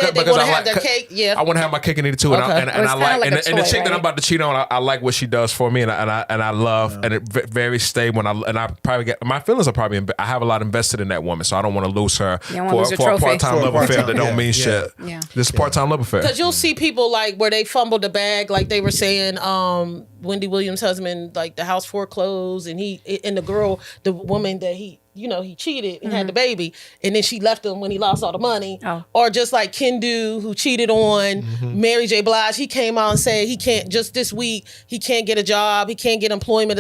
said they want to have their cake. Yeah, I want to have my cake and eat it too. Okay. And I like, like and the chick right? that I'm about to cheat on, I like what she does for me, and I love, and it very stable. And I probably get my feelings are probably. I have a lot invested in that woman, so I don't want to lose her for a part-time love affair that don't mean shit. Yeah. This is part-time love affair. Because you'll see people like where they fumbled the bag, like they were saying, Wendy Williams' husband, like the house foreclosed, and the girl, the woman that he cheated and had the baby, and then she left him when he lost all the money. Oh. Or just like Kendu, who cheated on Mary J. Blige, he came out and said he can't, just this week, he can't get a job, he can't get employment,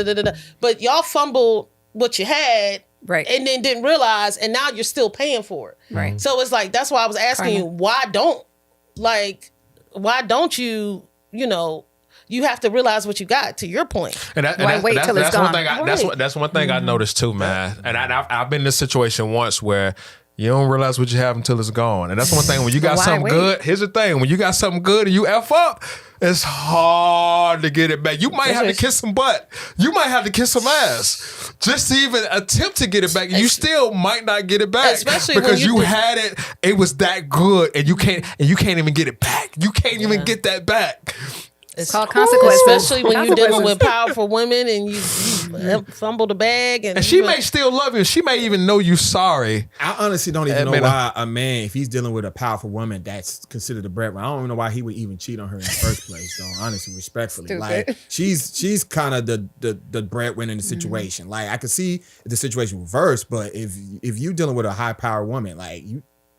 but y'all fumbled what you had, right? And then didn't realize, and now you're still paying for it, right? So it's like, that's why I was asking you, why don't you, you have to realize what you got, to your point. Wait till it's gone. That's one thing I noticed too, man. And I've been in this situation once where you don't realize what you have until it's gone. And that's one thing, when you got something good, here's the thing, when you got something good and you F up, it's hard to get it back. You might have to kiss some butt. You might have to kiss some ass just to even attempt to get it back. You still might not get it back, especially because when you had it. It was that good, and you can't even get it back. You can't even get that back. It's called consequences. Especially when you're dealing with powerful women and you fumble the bag. And she may still love you. She may even know you sorry. I honestly don't even know why a man, if he's dealing with a powerful woman that's considered a breadwinner, I don't even know why he would even cheat on her in the first place, though, honestly, respectfully. Stupid. Like, she's kind of the breadwinner in the situation. Like, I could see the situation reversed, but if you dealing with a high-powered woman, like,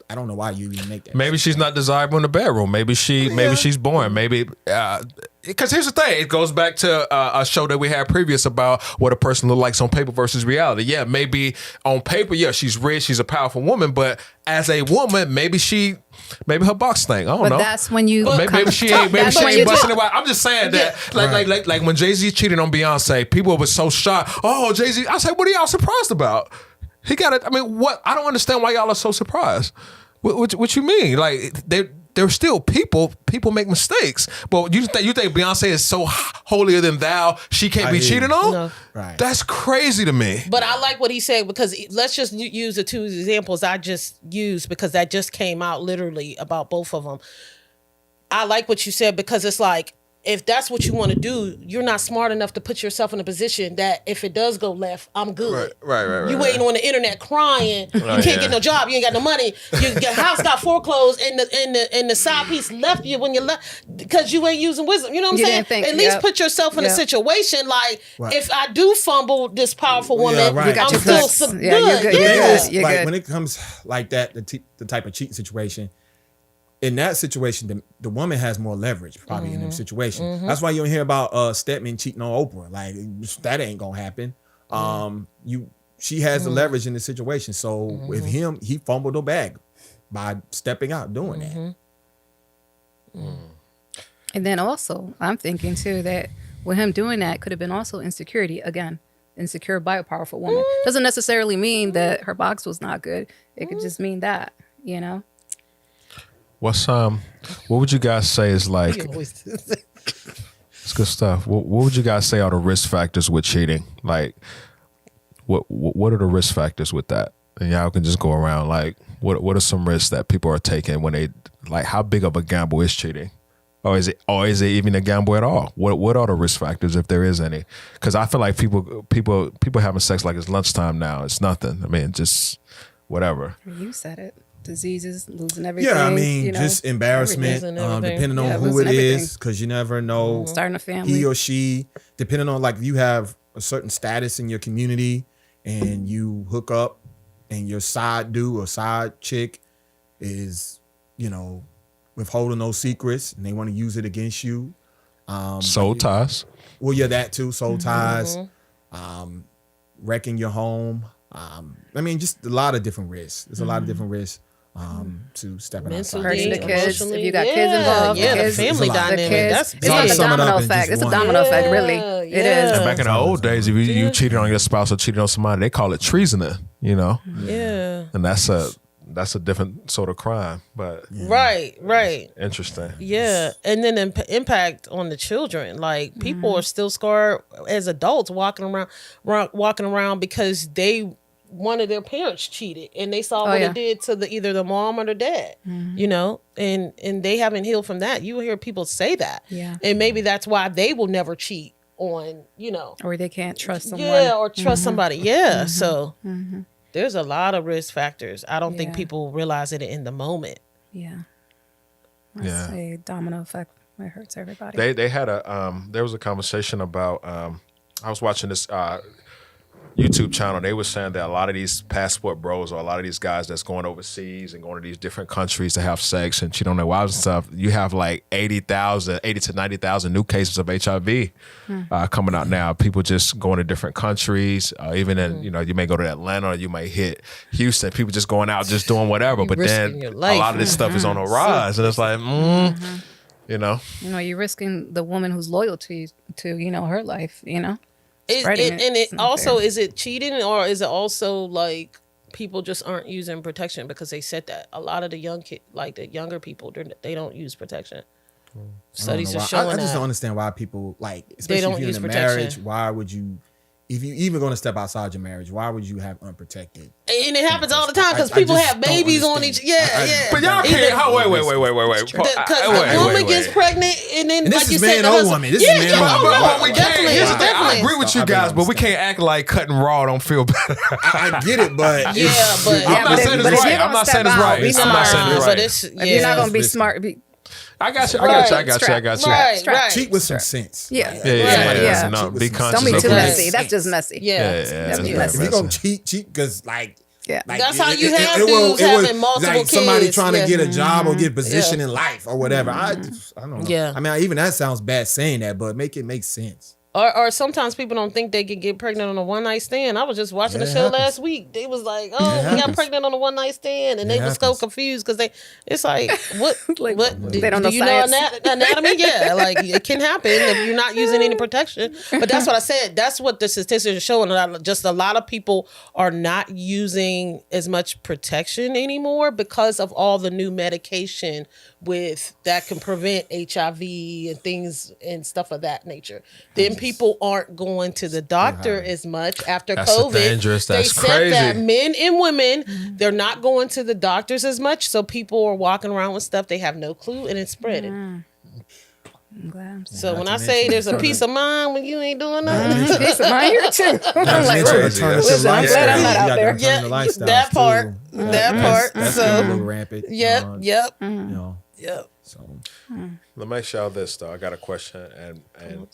I don't know why you even make that. Maybe she's not desirable in the bedroom. Maybe she's boring. Maybe because here's the thing. It goes back to a show that we had previous about what a person looks like on paper versus reality. Yeah, maybe on paper, she's rich, she's a powerful woman, but as a woman, maybe her box thing. I don't know. But that's when you maybe she ain't busting it wide. I'm just saying that like when Jay-Z cheated on Beyonce, people were so shocked. Oh, Jay-Z. I said, what are y'all surprised about? He got it. I mean, what? I don't understand why y'all are so surprised. What you mean? Like, they're still people. People make mistakes. But you think Beyonce is so holier than thou, she can't be cheated on? No. Right. That's crazy to me. But I like what he said, because let's just use the two examples I just used, because that just came out literally about both of them. I like what you said, because it's like, if that's what you want to do, you're not smart enough to put yourself in a position that if it does go left, I'm good. Right. You waiting on the internet crying. You can't get no job. You ain't got no money. Your house got foreclosed, and the side piece left you when you left, because you ain't using wisdom. You know what I'm saying? At least put yourself in a situation like, if I do fumble this powerful woman, I'm still good. You're good. You're like, good. when it comes like that, the type of cheating situation, in that situation, the woman has more leverage probably in them situation. That's why you don't hear about Stedman cheating on Oprah. Like, that ain't gonna happen. She has the leverage in the situation. So with him, he fumbled the bag by stepping out, doing that. And then also, I'm thinking too that with him doing that could have been also insecurity again. Insecure by a powerful woman. Doesn't necessarily mean that her box was not good. It could just mean that, What would you guys say is like? It's good stuff. What would you guys say are the risk factors with cheating? Like, what are the risk factors with that? And y'all can just go around. Like, what are some risks that people are taking when they, like, how big of a gamble is cheating? Or is it even a gamble at all? What are the risk factors, if there is any? Because I feel like people having sex like it's lunchtime now. It's nothing. I mean, just whatever. You said it. Diseases, losing everything. Yeah, I mean, just embarrassment, depending on who it is, because you never know. Starting a family. He or she, depending on, like, you have a certain status in your community and you hook up and your side dude or side chick is, withholding those secrets and they want to use it against you. Soul ties. Well, yeah, that too. Soul ties. Wrecking your home. I mean, just a lot of different risks. There's a lot of different risks to stepping outside. Hurting the kids. If you got kids involved, the family dynamic. It's like a domino effect. It's a domino effect, really. It is. And back in the old days, if you cheated on your spouse or cheated on somebody, they call it treasoning, Yeah. And that's a different sort of crime, but right. Interesting. Yeah, and then impact on the children. Like, people are still scarred as adults walking around because they one of their parents cheated and they saw what it did to either the mom or the dad, you know, and they haven't healed from that. You hear people say that. Yeah. And maybe that's why they will never cheat on, you know. Or they can't trust someone. Yeah, or trust somebody. Yeah. So there's a lot of risk factors. I don't think people realize it in the moment. Yeah. That's a domino effect. It hurts everybody. They had there was a conversation about I was watching this YouTube channel. They were saying that a lot of these passport bros or a lot of these guys that's going overseas and going to these different countries to have sex and cheat on their wives and stuff, you have like 80 to 90,000 new cases of HIV coming out now. People just going to different countries, even in, you know, you may go to Atlanta or you might hit Houston. People just going out, just doing whatever. But then a lot of this stuff is on the rise. And it's like, you know. You know, you're risking the woman who's loyal to you, to, you know, her life, you know. Is it cheating, or is it also like people just aren't using protection because they said that? A lot of the young like the younger people, they don't use protection. Studies are showing that. I just don't understand why people, like, especially if you're in a marriage, why would you, if you even going to step outside your marriage, why would you have unprotected? And it happens all the time because people have babies on each. Yeah. But y'all can't. Wait. Because the woman gets pregnant and then, and like you said, the husband. Woman. This is man or woman. Definitely. I agree with you guys, but we can't act like cutting raw don't feel better. I get it, but I'm not saying it's right. I'm not saying it's right. If you're not going to be smart. I got you. Right. Cheat with some sense. Yeah. No, be conscious. Don't be too of messy. That's just messy. If you're going to cheat because, like, like, that's how you have dudes having multiple like kids. Somebody trying to get a job or get a position in life or whatever. I don't know. Yeah. I mean, even that sounds bad saying that, but make it make sense. Or sometimes people don't think they can get pregnant on a one night stand. I was just watching the show last week. They was like, "Oh, we got pregnant on a one night stand," and they was so confused because it's like, what? Like, what? They don't know do you science. know anatomy? Yeah, like it can happen if you're not using any protection. But that's what I said. That's what the statistics are showing. Just a lot of people are not using as much protection anymore because of all the new medication that can prevent HIV and things and stuff of that nature. Then people aren't going to the doctor as much after COVID. Dangerous. That's they crazy. said that men and women, they're not going to the doctors as much. So people are walking around with stuff they have no clue and it's spreading. I'm glad. So when I say there's a peace of mind when you ain't doing nothing, peace of mind here too. I'm like, listen, I'm glad I'm not out there. Yeah, that part. That's so a little rampant. Yep. You know. Yep. So let me ask y'all this though. I got a question, and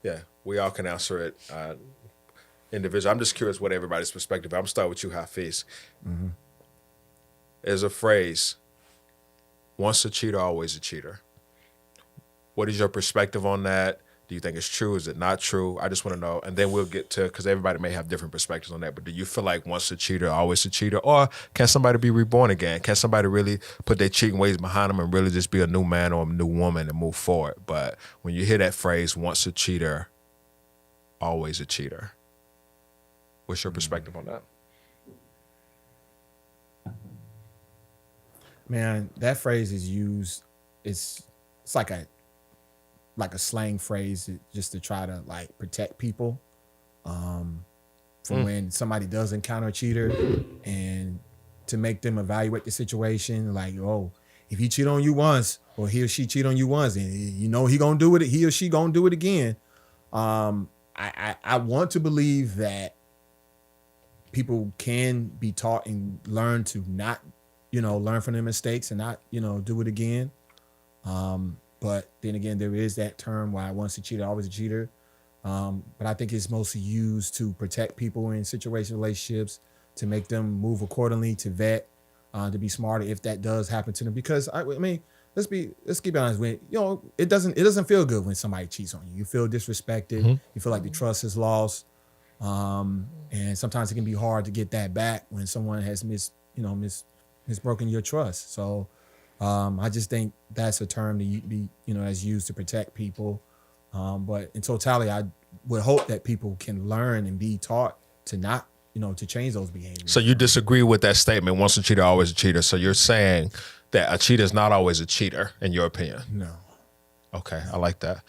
yeah, we all can answer it individually. I'm just curious what everybody's perspective. I'm start with you, Hafiz. There's a phrase: "Once a cheater, always a cheater." What is your perspective on that? Do you think it's true? Is it not true? I just want to know. And then we'll get to, because everybody may have different perspectives on that, but do you feel like once a cheater, always a cheater? Or can somebody be reborn again? Can somebody really put their cheating ways behind them and really just be a new man or a new woman and move forward? But when you hear that phrase, once a cheater, always a cheater, what's your perspective on that? Man, that phrase is used, it's like a slang phrase just to try to like protect people from when somebody does encounter a cheater, and to make them evaluate the situation. Like, oh, if he cheat on you once, or he or she cheat on you once, and you know he or she gonna do it again. I want to believe that people can be taught and learn to not, learn from their mistakes and not, do it again. But then again, there is that term why once a cheater, always a cheater. But I think it's mostly used to protect people in situation relationships, to make them move accordingly, to vet, to be smarter if that does happen to them. Because I mean, let's keep honest with it doesn't feel good when somebody cheats on you. You feel disrespected. You feel like the trust is lost. And sometimes it can be hard to get that back when someone has misbroken your trust. So I just think that's a term that that's used to protect people. But in totality, I would hope that people can learn and be taught to not, to change those behaviors. So you disagree with that statement, once a cheater, always a cheater. So you're saying that a cheater is not always a cheater, in your opinion? No. Okay, I like that.